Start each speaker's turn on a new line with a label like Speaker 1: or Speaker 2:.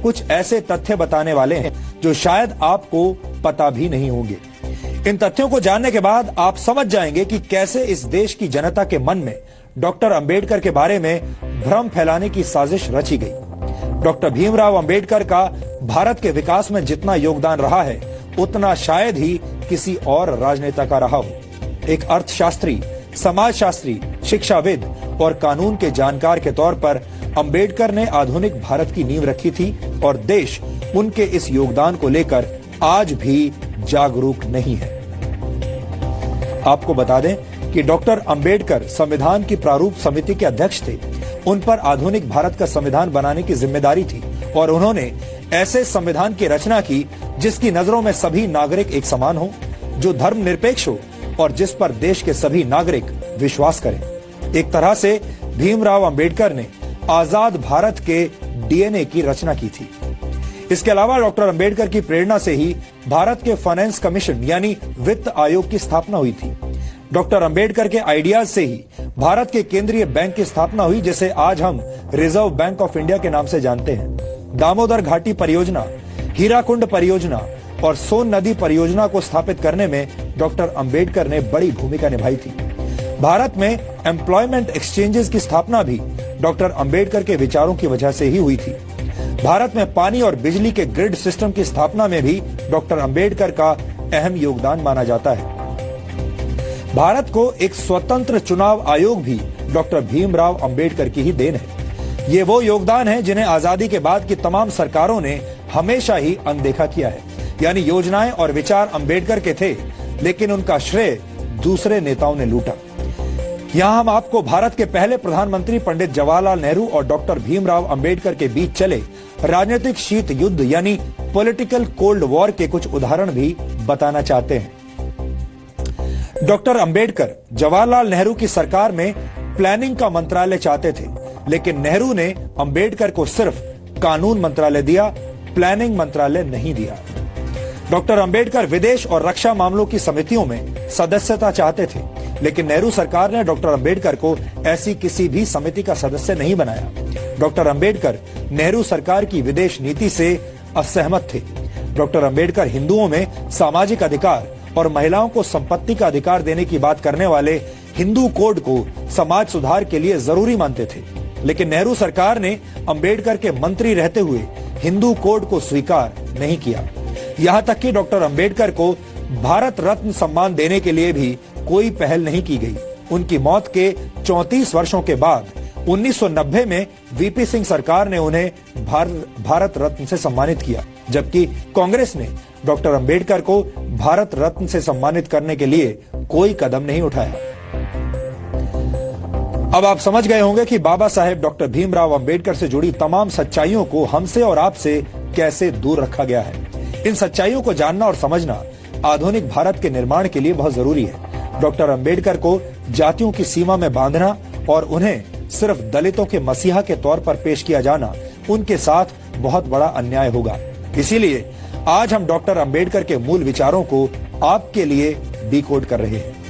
Speaker 1: कुछ ऐसे तथ्य बताने वाले हैं जो शायद आपको पता भी नहीं होंगे। इन तथ्यों को जानने के बाद आप समझ जाएंगे कि कैसे इस देश की जनता के मन में डॉक्टर अंबेडकर के बारे में भ्रम फैलाने की साजिश रची गई। डॉक्टर भीमराव अंबेडकर का भारत के विकास में जितना योगदान रहा है उतना शायद ही किसी और राजनेता का रहा हो। एक अर्थशास्त्री, समाजशास्त्री, शिक्षाविद और कानून के जानकार के तौर पर अंबेडकर ने आधुनिक भारत की नींव रखी थी और देश उनके इस योगदान को लेकर आज भी जागरूक नहीं है। आपको बता दें कि डॉक्टर अंबेडकर संविधान की प्रारूप समिति के अध्यक्ष थे। उन पर आधुनिक भारत का संविधान बनाने की जिम्मेदारी थी और उन्होंने ऐसे संविधान की रचना की जिसकी नजरों में सभी नागरिक एक समान हो, जो धर्मनिरपेक्ष हो और जिस पर देश के सभी नागरिक विश्वास करें। एक तरह से भीमराव अंबेडकर ने आजाद भारत के डीएनए की रचना की थी। इसके अलावा डॉक्टर अंबेडकर की प्रेरणा से ही भारत के फाइनेंस कमीशन यानी वित्त आयोग की स्थापना हुई थी। डॉक्टर अंबेडकर के आइडियाज से ही भारत के केंद्रीय बैंक की स्थापना हुई, जिसे आज हम रिजर्व बैंक ऑफ इंडिया के नाम से जानते हैं। दामोदर घाटी परियोजना, हीराकुंड परियोजना और सोन नदी परियोजना को स्थापित करने में डॉक्टर अंबेडकर ने बड़ी भूमिका निभाई थी। भारत में एम्प्लॉयमेंट एक्सचेंजेस की स्थापना भी डॉक्टर अंबेडकर के विचारों की वजह से ही हुई थी। भारत में पानी और बिजली के ग्रिड सिस्टम की स्थापना में भी डॉक्टर अंबेडकर का अहम योगदान माना जाता है। भारत को एक स्वतंत्र चुनाव आयोग भी डॉक्टर भीमराव अंबेडकर की ही देन है। ये वो योगदान है जिन्हें आजादी के बाद की तमाम सरकारों ने हमेशा ही अनदेखा किया है। यानी योजनाएं और विचार अंबेडकर के थे, लेकिन उनका श्रेय दूसरे नेताओं ने लूटा। यहाँ हम आपको भारत के पहले प्रधानमंत्री पंडित जवाहरलाल नेहरू और डॉक्टर भीमराव अंबेडकर के बीच चले राजनीतिक शीत युद्ध यानी पॉलिटिकल कोल्ड वॉर के कुछ उदाहरण भी बताना चाहते हैं। डॉक्टर अंबेडकर जवाहरलाल नेहरू की सरकार में प्लानिंग का मंत्रालय चाहते थे, लेकिन नेहरू ने अंबेडकर को सिर्फ कानून मंत्रालय दिया, प्लानिंग मंत्रालय नहीं दिया। डॉक्टर अंबेडकर विदेश और रक्षा मामलों की समितियों में सदस्यता चाहते थे, लेकिन नेहरू सरकार ने डॉक्टर अंबेडकर को ऐसी किसी भी समिति का सदस्य नहीं बनाया। डॉक्टर अंबेडकर नेहरू सरकार की विदेश नीति से असहमत थे। डॉक्टर अंबेडकर हिंदुओं में सामाजिक अधिकार और महिलाओं को संपत्ति का अधिकार देने की बात करने वाले हिंदू कोड को समाज सुधार के लिए जरूरी मानते थे, लेकिन नेहरू सरकार ने अंबेडकर के मंत्री रहते हुए हिंदू कोड को स्वीकार नहीं किया। यहाँ तक कि डॉक्टर अंबेडकर को भारत रत्न सम्मान देने के लिए भी कोई पहल नहीं की गई। उनकी मौत के 34 वर्षों के बाद 1990 में वीपी सिंह सरकार ने उन्हें भारत रत्न से सम्मानित किया, जबकि कांग्रेस ने डॉक्टर अंबेडकर को भारत रत्न से सम्मानित करने के लिए कोई कदम नहीं उठाया। अब आप समझ गए होंगे कि बाबा साहेब डॉक्टर भीमराव अंबेडकर से जुड़ी तमाम सच्चाइयों को हमसे और आपसे कैसे दूर रखा गया है। इन सच्चाइयों को जानना और समझना आधुनिक भारत के निर्माण के लिए बहुत जरूरी है। डॉक्टर अंबेडकर को जातियों की सीमा में बांधना और उन्हें सिर्फ दलितों के मसीहा के तौर पर पेश किया जाना उनके साथ बहुत बड़ा अन्याय होगा। इसीलिए आज हम डॉक्टर अंबेडकर के मूल विचारों को आपके लिए डिकोड कर रहे हैं।